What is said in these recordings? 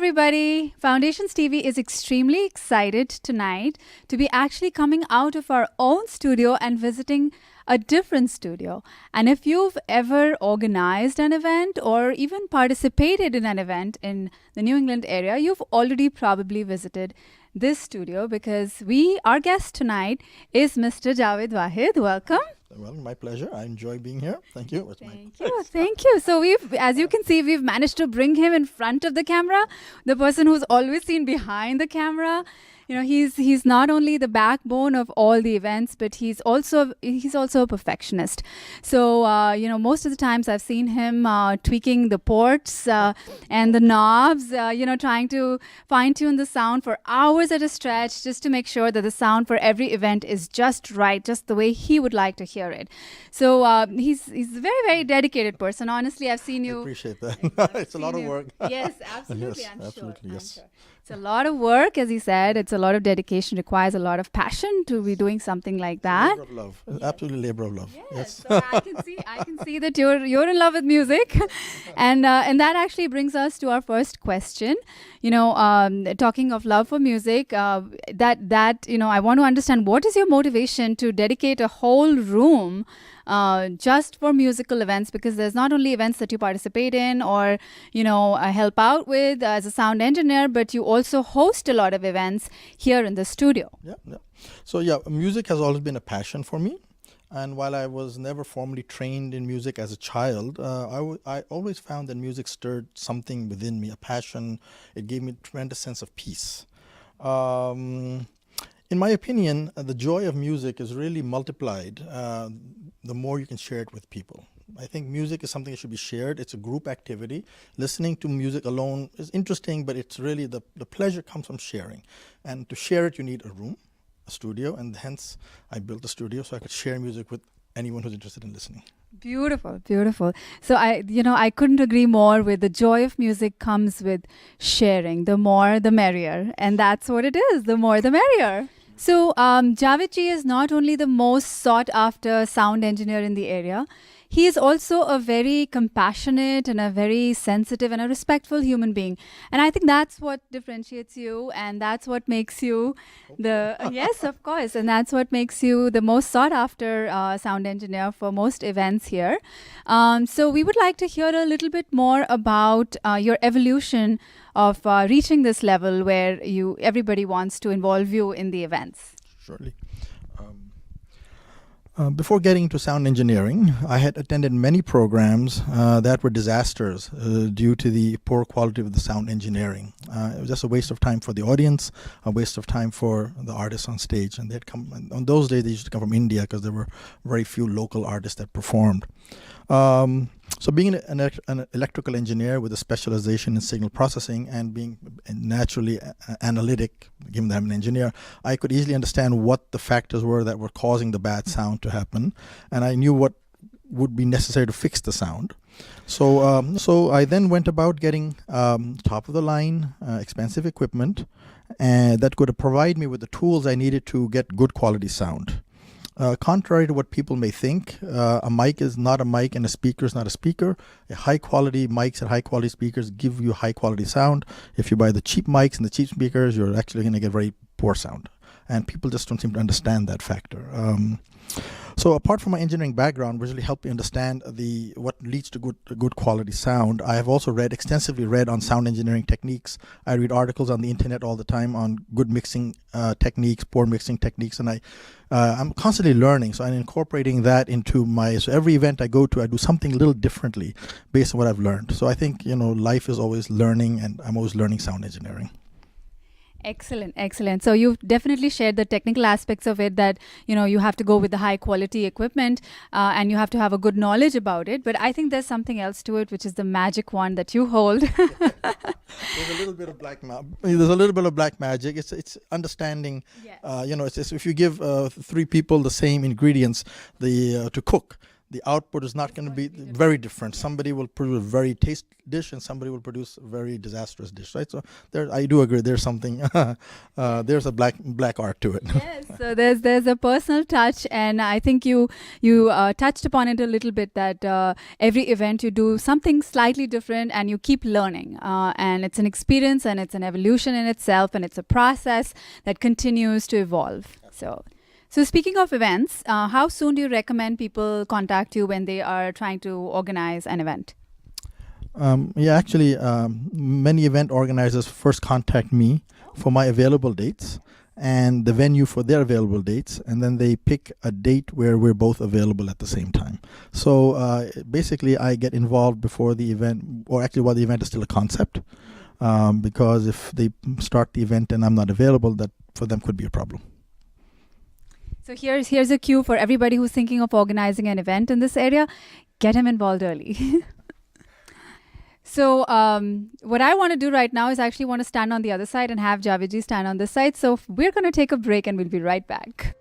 everybody. Foundations TV is extremely excited tonight to be actually coming out of our own studio and visiting a different studio. And if you've ever organized an event or even participated in an event in the New England area, you've already probably visited this studio because our guest tonight is Mr. Jawed Wahid. Welcome. Well, my pleasure. I enjoy being here. Thank you. Thank you. So as you can see, we've managed to bring him in front of the camera, the person who's always seen behind the camera. You know, he's not only the backbone of all the events, but he's also a perfectionist. So most of the times I've seen him tweaking the ports and the knobs, trying to fine tune the sound for hours at a stretch, just to make sure that the sound for every event is just right, just the way he would like to hear it. So he's a very, very dedicated person. Honestly, I've seen you. I appreciate that. It's a lot of work. Yes, absolutely. Yes, absolutely. I'm sure. It's a lot of work, as he said. It's a lot of dedication, requires a lot of passion to be doing something like that. Labor of love. Yes. Absolutely labor of love. Yes. So I can see that you're in love with music. and that actually brings us to our first question. Talking of love for music, I want to understand, what is your motivation to dedicate a whole room just for musical events? Because there's not only events that you participate in or help out with as a sound engineer, but you also host a lot of events here in the studio. So music has always been a passion for me. And while I was never formally trained in music as a child, I always found that music stirred something within me, a passion. It gave me a tremendous sense of peace. In my opinion, the joy of music is really multiplied the more you can share it with people. I think music is something that should be shared. It's a group activity. Listening to music alone is interesting, but it's really the pleasure comes from sharing. And to share it, you need a room, a studio, and hence I built a studio so I could share music with anyone who's interested in listening. Beautiful, beautiful. So I couldn't agree more with the joy of music comes with sharing. The more, the merrier. And that's what it is. The more, the merrier. So Jawed ji is not only the most sought after sound engineer in the area, he is also a very compassionate and a very sensitive and a respectful human being. And I think that's what differentiates you, and that's what makes you yes, of course. And that's what makes you the most sought after sound engineer for most events here. So we would like to hear a little bit more about your evolution of reaching this level where everybody wants to involve you in the events. Surely. Before getting into sound engineering, I had attended many programs that were disasters due to the poor quality of the sound engineering. It was just a waste of time for the audience, a waste of time for the artists on stage. And they'd come, on those days they used to come from India because there were very few local artists that performed. So being an electrical engineer with a specialization in signal processing and being naturally analytic, given that I'm an engineer, I could easily understand what the factors were that were causing the bad sound to happen. And I knew what would be necessary to fix the sound. So I then went about getting top of the line, expensive equipment, and that could provide me with the tools I needed to get good quality sound. Contrary to what people may think, a mic is not a mic and a speaker is not a speaker. High quality mics and high quality speakers give you high quality sound. If you buy the cheap mics and the cheap speakers, you're actually going to get very poor sound. And people just don't seem to understand that factor. So apart from my engineering background, which really helped me understand what leads to good quality sound, I have also extensively read on sound engineering techniques. I read articles on the internet all the time on good mixing techniques, poor mixing techniques, and I'm constantly learning. So I'm incorporating that into so every event I go to, I do something a little differently based on what I've learned. So I think, life is always learning, and I'm always learning sound engineering. Excellent. So you've definitely shared the technical aspects of it, that, you have to go with the high quality equipment and you have to have a good knowledge about it. But I think there's something else to it, which is the magic wand that you hold. There's a little bit of black magic. It's understanding, yes. It's if you give 3 people the same ingredients to cook, the output is not going to be very different. Somebody will produce a very tasty dish, and somebody will produce a very disastrous dish, right? So I do agree. There's something. There's a black art to it. Yes, so there's a personal touch, and I think you touched upon it a little bit, that every event you do something slightly different, and you keep learning, and it's an experience, and it's an evolution in itself, and it's a process that continues to evolve. So speaking of events, how soon do you recommend people contact you when they are trying to organize an event? Actually, many event organizers first contact me for my available dates and the venue for their available dates, and then they pick a date where we're both available at the same time. So basically, I get involved before the event, or actually while the event is still a concept, because if they start the event and I'm not available, that for them could be a problem. So here's a cue for everybody who's thinking of organizing an event in this area. Get him involved early. So what I want to do right now is actually want to stand on the other side and have Jawed ji stand on this side. So we're going to take a break and we'll be right back.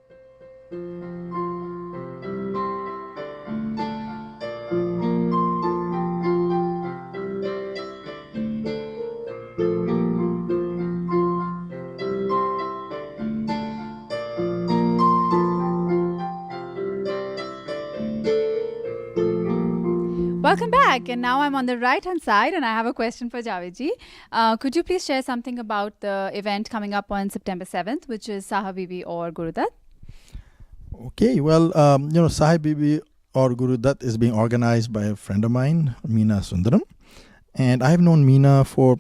Welcome back, and now I'm on the right-hand side, and I have a question for Jawed ji. Could you please share something about the event coming up on September 7th, which is Sahib Bibi or Guru Dutt? Okay, well, Sahib Bibi or Guru Dutt is being organized by a friend of mine, Meena Sundaram. And I've known Meena for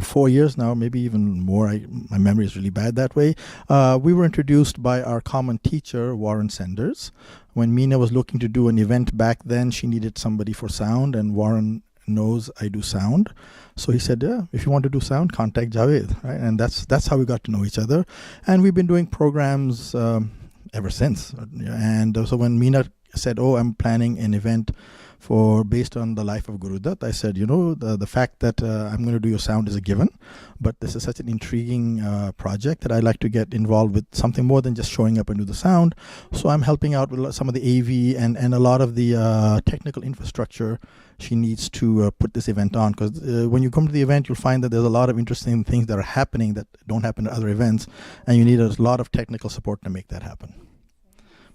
4 years now, maybe even more. My memory is really bad that way. We were introduced by our common teacher, Warren Sanders. When Meena was looking to do an event back then, she needed somebody for sound, and Warren knows I do sound. So he said, yeah, if you want to do sound, contact Jawed. Right? And that's how we got to know each other. And we've been doing programs ever since. And so when Meena said, oh, I'm planning an event based on the life of Guru Dutt, I said, the fact that I'm going to do your sound is a given, but this is such an intriguing project that I'd like to get involved with something more than just showing up and do the sound. So I'm helping out with some of the AV and a lot of the technical infrastructure she needs to put this event on, because when you come to the event, you'll find that there's a lot of interesting things that are happening that don't happen at other events, and you need a lot of technical support to make that happen.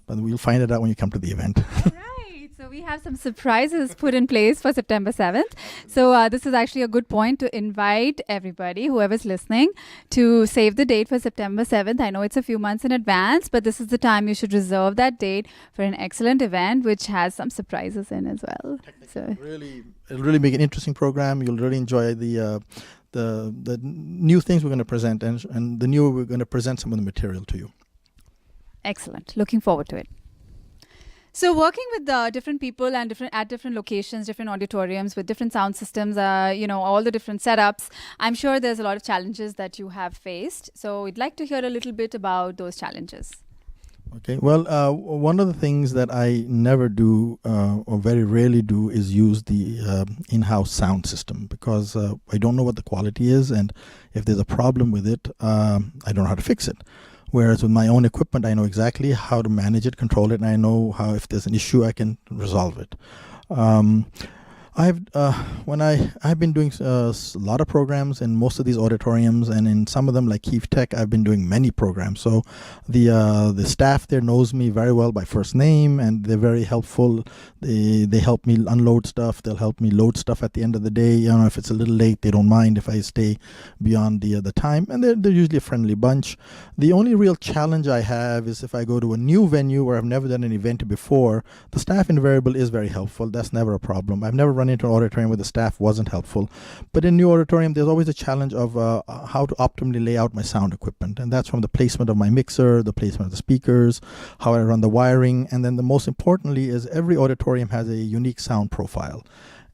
But we'll find it out when you come to the event. So we have some surprises put in place for September 7th. So this is actually a good point to invite everybody, whoever's listening, to save the date for September 7th. I know it's a few months in advance, but this is the time you should reserve that date for an excellent event, which has some surprises in as well. So it'll really make an interesting program. You'll really enjoy the new things we're going to present, and we're going to present some of the material to you. Excellent. Looking forward to it. So working with different people and at different locations, different auditoriums with different sound systems, all the different setups, I'm sure there's a lot of challenges that you have faced. So we'd like to hear a little bit about those challenges. Okay, well, one of the things that I never do or very rarely do is use the in-house sound system, because I don't know what the quality is, and if there's a problem with it, I don't know how to fix it. Whereas with my own equipment, I know exactly how to manage it, control it, and I know how, if there's an issue, I can resolve it. I've been doing a lot of programs in most of these auditoriums, and in some of them, like Keef Tech, I've been doing many programs. So the staff there knows me very well by first name, and they're very helpful. They help me unload stuff. They'll help me load stuff at the end of the day. If it's a little late, they don't mind if I stay beyond the time, and they're usually a friendly bunch. The only real challenge I have is if I go to a new venue where I've never done an event before. The staff invariably is very helpful. That's never a problem. I've never run into an auditorium where the staff wasn't helpful. But in new auditorium, there's always a challenge of how to optimally lay out my sound equipment. And that's from the placement of my mixer, the placement of the speakers, how I run the wiring. And then the most importantly is every auditorium has a unique sound profile.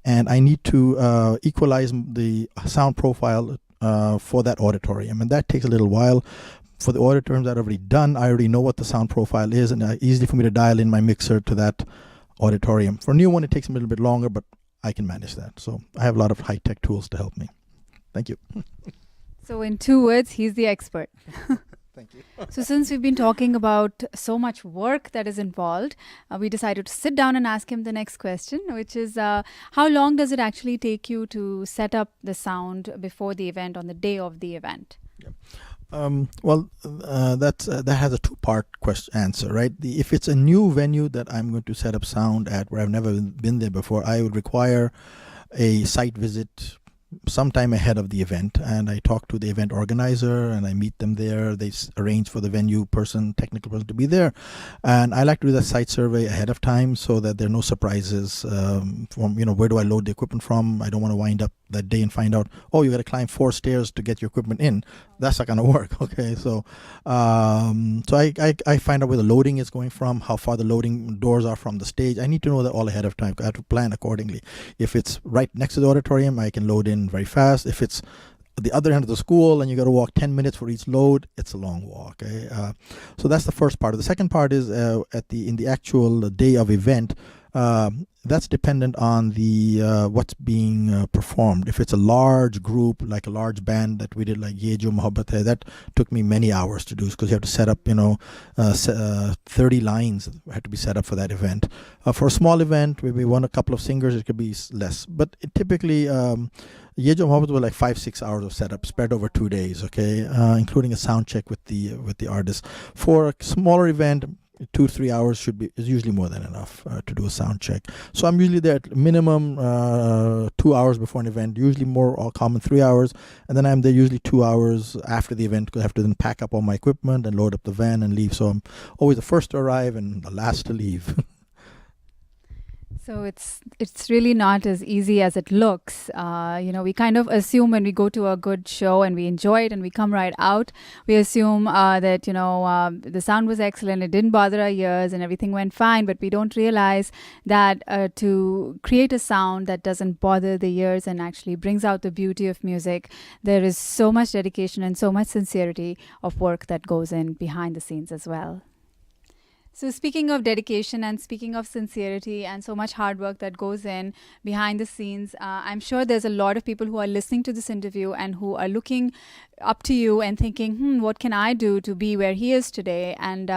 And I need to equalize the sound profile for that auditorium. And that takes a little while. For the auditoriums that are already done, I already know what the sound profile is, and easy for me to dial in my mixer to that auditorium. For a new one, it takes a little bit longer, but I can manage that. So I have a lot of high-tech tools to help me. Thank you. So in 2 words, he's the expert. Thank you. So since we've been talking about so much work that is involved, we decided to sit down and ask him the next question, which is how long does it actually take you to set up the sound before the event, on the day of the event? That has a two-part answer, right? If it's a new venue that I'm going to set up sound at where I've never been there before, I would require a site visit sometime ahead of the event, and I talk to the event organizer and I meet them there. They arrange for the venue person, technical person, to be there, and I like to do the site survey ahead of time so that there are no surprises from where do I load the equipment from. I don't want to wind up that day and find out, oh, you got to climb 4 stairs to get your equipment in. That's not going to work. Okay, so I find out where the loading is going from, how far the loading doors are from the stage. I need to know that all ahead of time. I have to plan accordingly. If it's right next to the auditorium, I can load in very fast. If it's at the other end of the school and you got to walk 10 minutes for each load, it's a long walk. So that's the first part. The second part is in the actual day of event. That's dependent on the what's being performed. If it's a large group, like a large band that we did, like Jawed Wahid, that took me many hours to do because you have to set up 30 lines had to be set up for that event. For a small event, maybe a couple of singers, it could be less. But typically, Jawed Wahid was like 5-6 hours of setup spread over 2 days, including a sound check with the artist. For a smaller event, 2-3 hours is usually more than enough to do a sound check. So I'm usually there at minimum 2 hours before an event, usually more common 3 hours, and then I'm there usually 2 hours after the event because I have to then pack up all my equipment and load up the van and leave. So I'm always the first to arrive and the last to leave. So it's really not as easy as it looks. We kind of assume when we go to a good show and we enjoy it and we come right out, we assume that the sound was excellent, it didn't bother our ears, and everything went fine. But we don't realize that to create a sound that doesn't bother the ears and actually brings out the beauty of music, there is so much dedication and so much sincerity of work that goes in behind the scenes as well. So speaking of dedication and speaking of sincerity and so much hard work that goes in behind the scenes, I'm sure there's a lot of people who are listening to this interview and who are looking up to you and thinking, what can I do to be where he is today? And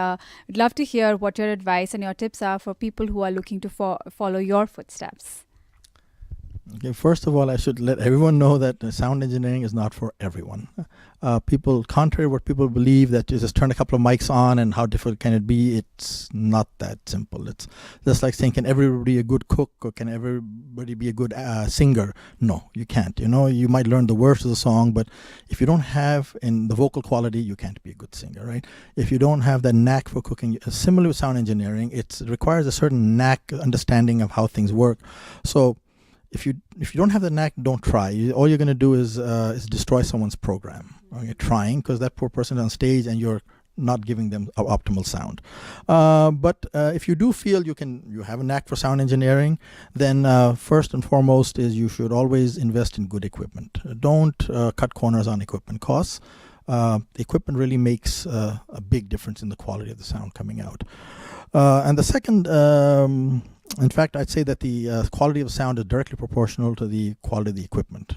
we'd love to hear what your advice and your tips are for people who are looking to follow your footsteps. Okay, first of all, I should let everyone know that sound engineering is not for everyone. Contrary to what people believe, that you just turn a couple of mics on and how difficult can it be, it's not that simple. It's just like saying, can everybody be a good cook or can everybody be a good singer? No, you can't. You might learn the words of the song, but if you don't have in the vocal quality, you can't be a good singer, right? If you don't have that knack for cooking, similar with sound engineering, it requires a certain knack, understanding of how things work. So if you don't have the knack, don't try. All you're going to do is destroy someone's program. You're trying because that poor person is on stage and you're not giving them optimal sound. But if you do feel you have a knack for sound engineering, then first and foremost is you should always invest in good equipment. Don't cut corners on equipment costs. Equipment really makes a big difference in the quality of the sound coming out. And the second, in fact, I'd say that the quality of sound is directly proportional to the quality of the equipment.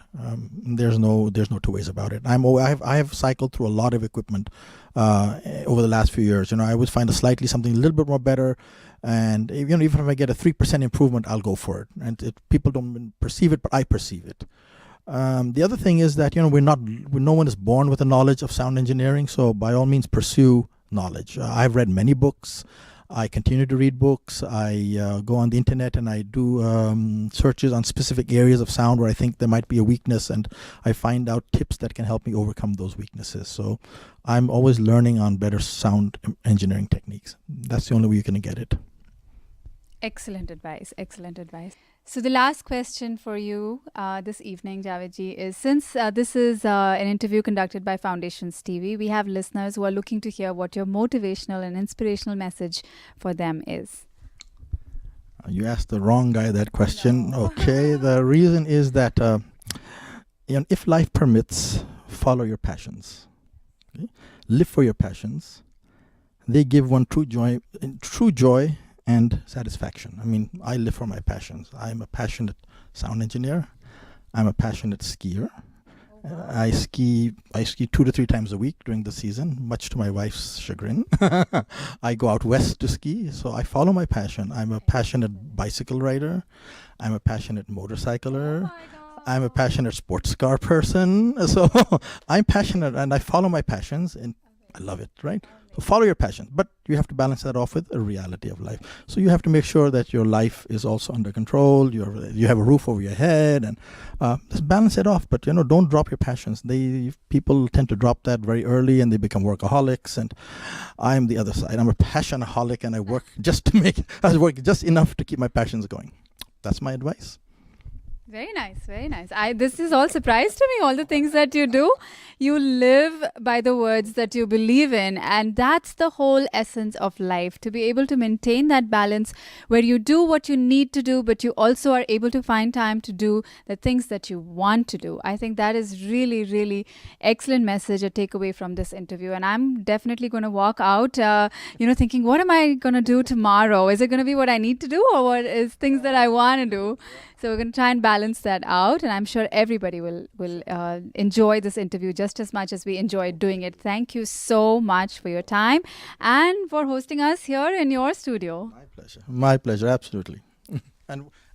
There's no two ways about it. I have cycled through a lot of equipment over the last few years. I always find something a little bit more better, and even if I get a 3% improvement, I'll go for it. And people don't perceive it, but I perceive it. The other thing is that no one is born with a knowledge of sound engineering, so by all means pursue knowledge. I've read many books. I continue to read books. I go on the internet and I do searches on specific areas of sound where I think there might be a weakness, and I find out tips that can help me overcome those weaknesses. So I'm always learning on better sound engineering techniques. That's the only way you're going to get it. Excellent advice. Excellent advice. So the last question for you this evening, Javedji, is since this is an interview conducted by Foundations TV, we have listeners who are looking to hear what your motivational and inspirational message for them is. You asked the wrong guy that question. No. Okay, the reason is that if life permits, follow your passions. Okay? Live for your passions. They give one true joy and satisfaction. I mean, I live for my passions. I'm a passionate sound engineer. I'm a passionate skier. I ski 2 to 3 times a week during the season, much to my wife's chagrin. I go out west to ski, so I follow my passion. I'm a passionate bicycle rider. I'm a passionate motorcycler. I'm a passionate sports car person. So I'm passionate and I follow my passions and I love it, right? So follow your passion, but you have to balance that off with a reality of life. So you have to make sure that your life is also under control. You have a roof over your head, and just balance it off. But don't drop your passions. People tend to drop that very early, and they become workaholics. And I'm the other side. I'm a passionaholic, and I work just enough to keep my passions going. That's my advice. Very nice, very nice. This is all surprise to me, all the things that you do. You live by the words that you believe in, and that's the whole essence of life, to be able to maintain that balance where you do what you need to do, but you also are able to find time to do the things that you want to do. I think that is really, really excellent message, a takeaway from this interview. And I'm definitely going to walk out, thinking, what am I going to do tomorrow? Is it going to be what I need to do, or what is things that I want to do? So we're going to try and balance that out, and I'm sure everybody will enjoy this interview just as much as we enjoyed doing it. Thank you so much for your time and for hosting us here in your studio. My pleasure, absolutely.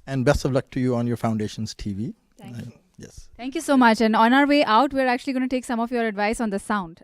and best of luck to you on your foundation's TV. Thank you. Yes. Thank you so much. And on our way out, we're actually going to take some of your advice on the sound.